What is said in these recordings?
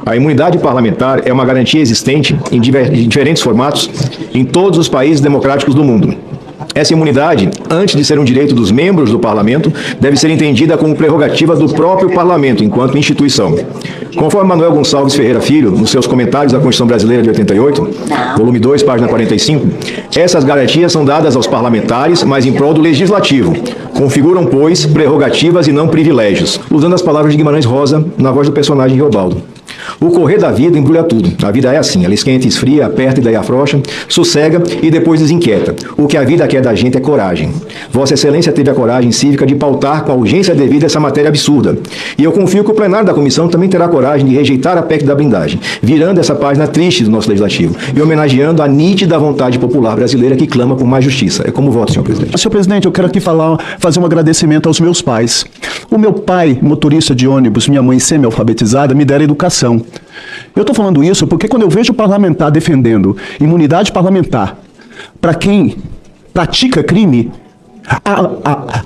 A imunidade parlamentar é uma garantia existente em diferentes formatos em todos os países democráticos do mundo. Essa imunidade, antes de ser um direito dos membros do Parlamento, deve ser entendida como prerrogativa do próprio Parlamento, enquanto instituição. Conforme Manuel Gonçalves Ferreira Filho, nos seus comentários da Constituição Brasileira de 88, volume 2, página 45, essas garantias são dadas aos parlamentares, mas em prol do legislativo. Configuram, pois, prerrogativas e não privilégios. Usando as palavras de Guimarães Rosa, na voz do personagem Reobaldo. O correr da vida embrulha tudo. A vida é assim, ela esquenta e esfria, aperta e daí afrouxa, sossega e depois desinquieta. O que a vida quer da gente é coragem. Vossa Excelência teve a coragem cívica de pautar com a urgência devida essa matéria absurda. E eu confio que o plenário da comissão também terá coragem de rejeitar a PEC da blindagem, virando essa página triste do nosso legislativo e homenageando a nítida vontade popular brasileira que clama por mais justiça. É como voto, senhor presidente. Senhor presidente, eu quero aqui fazer um agradecimento aos meus pais. O meu pai, motorista de ônibus, minha mãe semi-alfabetizada, me deram educação. Eu estou falando isso porque quando eu vejo o parlamentar defendendo imunidade parlamentar para quem pratica crime,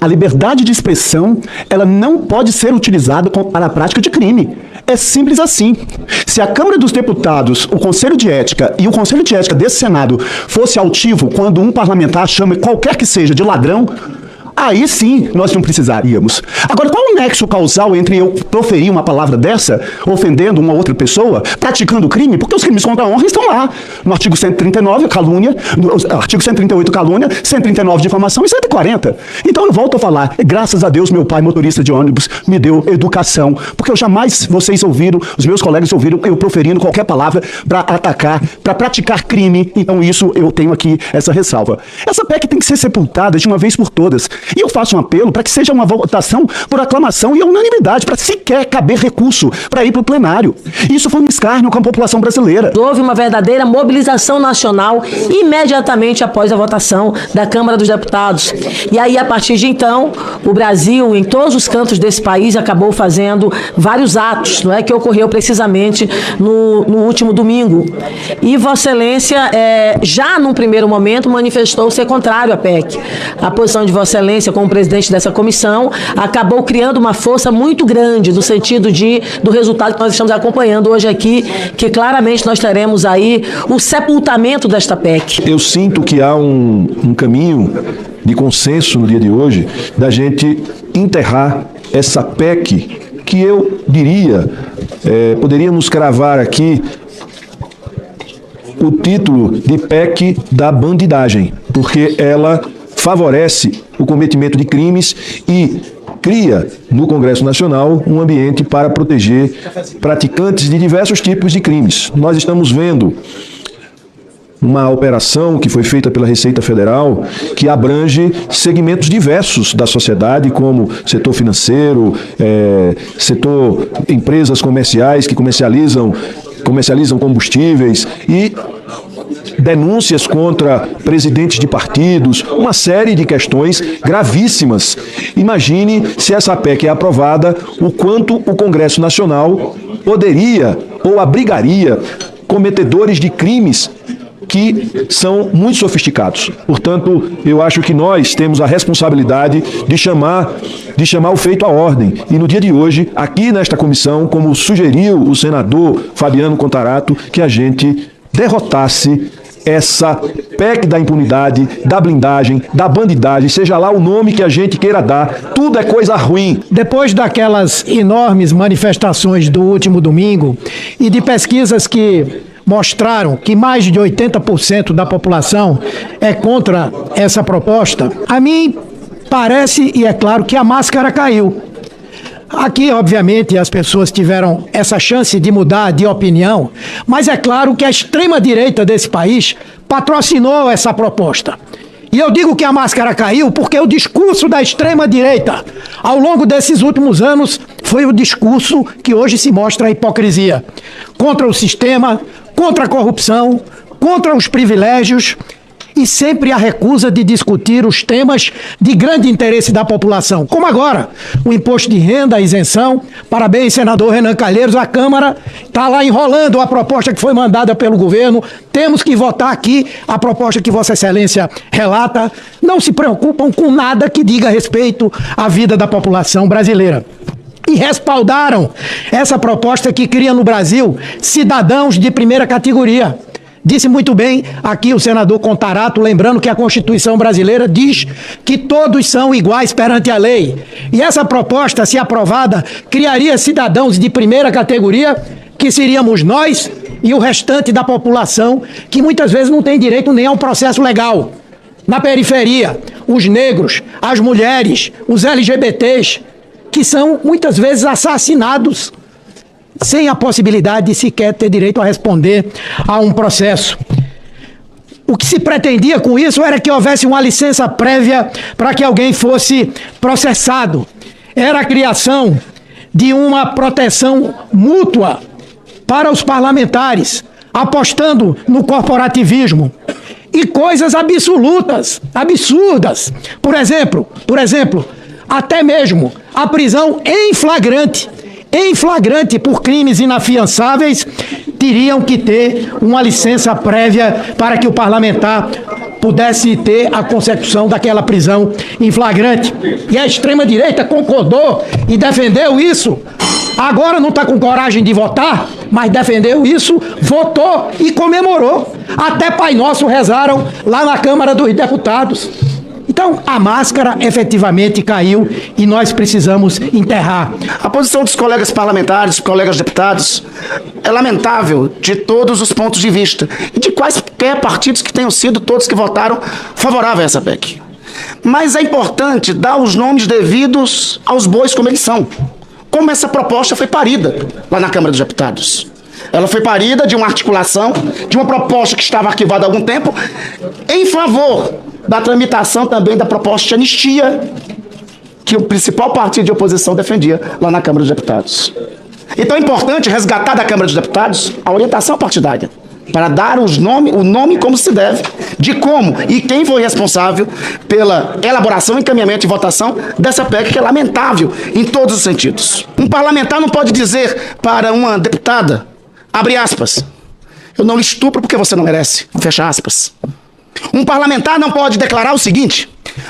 a liberdade de expressão ela não pode ser utilizada para a prática de crime. É simples assim. Se a Câmara dos Deputados, o Conselho de Ética e o Conselho de Ética desse Senado fosse altivo quando um parlamentar chama qualquer que seja de ladrão, aí sim nós não precisaríamos. Agora, qual o nexo causal entre eu proferir uma palavra dessa, ofendendo uma outra pessoa, praticando crime? Porque os crimes contra a honra estão lá. No artigo 139, calúnia, no artigo 138, calúnia, 139, difamação e 140. Então eu volto a falar, graças a Deus meu pai, motorista de ônibus, me deu educação, porque eu jamais, vocês ouviram, os meus colegas ouviram eu proferindo qualquer palavra para atacar, para praticar crime. Então isso eu tenho aqui essa ressalva. Essa PEC tem que ser sepultada de uma vez por todas. E eu faço um apelo para que seja uma votação por aclamação e unanimidade, para sequer caber recurso para ir para o plenário. Isso foi um escárnio com a população brasileira. Houve uma verdadeira mobilização nacional imediatamente após a votação da Câmara dos Deputados. E aí, a partir de então, o Brasil, em todos os cantos desse país, acabou fazendo vários atos, não é, que ocorreu precisamente no último domingo. E Vossa Excelência, já num primeiro momento, manifestou ser contrário à PEC. A posição de Vossa Excelência como presidente dessa comissão, acabou criando uma força muito grande no sentido do resultado que nós estamos acompanhando hoje aqui, que claramente nós teremos aí o sepultamento desta PEC. Eu sinto que há um caminho de consenso no dia de hoje da gente enterrar essa PEC que eu diria, poderíamos cravar aqui o título de PEC da bandidagem, porque ela favorece o cometimento de crimes e cria no Congresso Nacional um ambiente para proteger praticantes de diversos tipos de crimes. Nós estamos vendo uma operação que foi feita pela Receita Federal que abrange segmentos diversos da sociedade, como setor financeiro, setor empresas comerciais que comercializam combustíveis e denúncias contra presidentes de partidos, uma série de questões gravíssimas. Imagine se essa PEC é aprovada, o quanto o Congresso Nacional poderia ou abrigaria cometedores de crimes que são muito sofisticados. Portanto, eu acho que nós temos a responsabilidade de chamar o feito à ordem. E no dia de hoje, aqui nesta comissão, como sugeriu o senador Fabiano Contarato, que a gente derrotasse essa PEC da impunidade, da blindagem, da bandidagem, seja lá o nome que a gente queira dar, tudo é coisa ruim. Depois daquelas enormes manifestações do último domingo e de pesquisas que mostraram que mais de 80% da população é contra essa proposta, a mim parece, e é claro, que a máscara caiu. Aqui, obviamente, as pessoas tiveram essa chance de mudar de opinião, mas é claro que a extrema-direita desse país patrocinou essa proposta. E eu digo que a máscara caiu porque o discurso da extrema-direita, ao longo desses últimos anos, foi o discurso que hoje se mostra a hipocrisia. Contra o sistema, contra a corrupção, contra os privilégios e sempre a recusa de discutir os temas de grande interesse da população, como agora, o imposto de renda, a isenção. Parabéns, senador Renan Calheiros, a Câmara está lá enrolando a proposta que foi mandada pelo governo, temos que votar aqui a proposta que Vossa Excelência relata, não se preocupam com nada que diga respeito à vida da população brasileira. e respaldaram essa proposta que cria no Brasil cidadãos de primeira categoria. Disse muito bem aqui o senador Contarato, lembrando que a Constituição brasileira diz que todos são iguais perante a lei. E essa proposta, se aprovada, criaria cidadãos de primeira categoria, que seríamos nós e o restante da população, que muitas vezes não tem direito nem ao processo legal. Na periferia, os negros, as mulheres, os LGBTs, que são muitas vezes assassinados sem a possibilidade de sequer ter direito a responder a um processo. O que se pretendia com isso era que houvesse uma licença prévia para que alguém fosse processado. Era a criação de uma proteção mútua para os parlamentares, apostando no corporativismo. E coisas absolutas, absurdas. Por exemplo, até mesmo a prisão em flagrante por crimes inafiançáveis, teriam que ter uma licença prévia para que o parlamentar pudesse ter a consecução daquela prisão em flagrante. E a extrema-direita concordou e defendeu isso. Agora não está com coragem de votar, mas defendeu isso, votou e comemorou. Até Pai Nosso rezaram lá na Câmara dos Deputados. Então, a máscara efetivamente caiu e nós precisamos enterrar. A posição dos colegas parlamentares, colegas deputados, é lamentável de todos os pontos de vista e de quaisquer partidos que tenham sido todos que votaram favorável a essa PEC. Mas é importante dar os nomes devidos aos bois como eles são. Como essa proposta foi parida lá na Câmara dos Deputados. Ela foi parida de uma articulação, de uma proposta que estava arquivada há algum tempo, em favor da tramitação também da proposta de anistia que o principal partido de oposição defendia lá na Câmara dos Deputados. Então é importante resgatar da Câmara dos Deputados a orientação partidária, para dar o nome como se deve, de como e quem foi responsável pela elaboração, encaminhamento e votação dessa PEC, que é lamentável em todos os sentidos. Um parlamentar não pode dizer para uma deputada, abre aspas, eu não lhe estupro porque você não merece, fecha aspas. Um parlamentar não pode declarar o seguinte,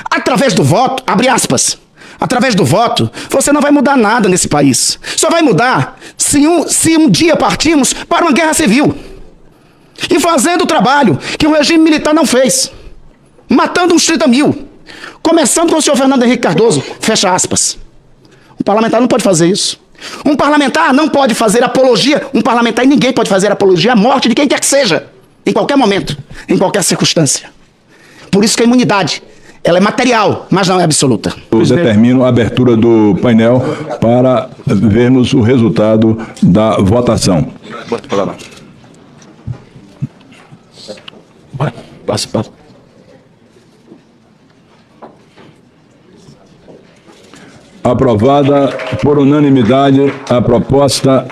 através do voto, abre aspas, através do voto, você não vai mudar nada nesse país. Só vai mudar se um dia partirmos para uma guerra civil. E fazendo o trabalho que o regime militar não fez. Matando uns 30 mil. Começando com o senhor Fernando Henrique Cardoso, fecha aspas. Um parlamentar não pode fazer isso. Um parlamentar não pode fazer apologia, um parlamentar e ninguém pode fazer apologia à morte de quem quer que seja. Em qualquer momento, em qualquer circunstância. Por isso que a imunidade, ela é material, mas não é absoluta. Eu determino a abertura do painel para vermos o resultado da votação. Passa. Aprovada por unanimidade a proposta,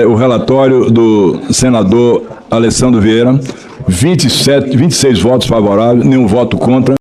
o relatório do senador Alessandro Vieira, 26 votos favoráveis, nenhum voto contra.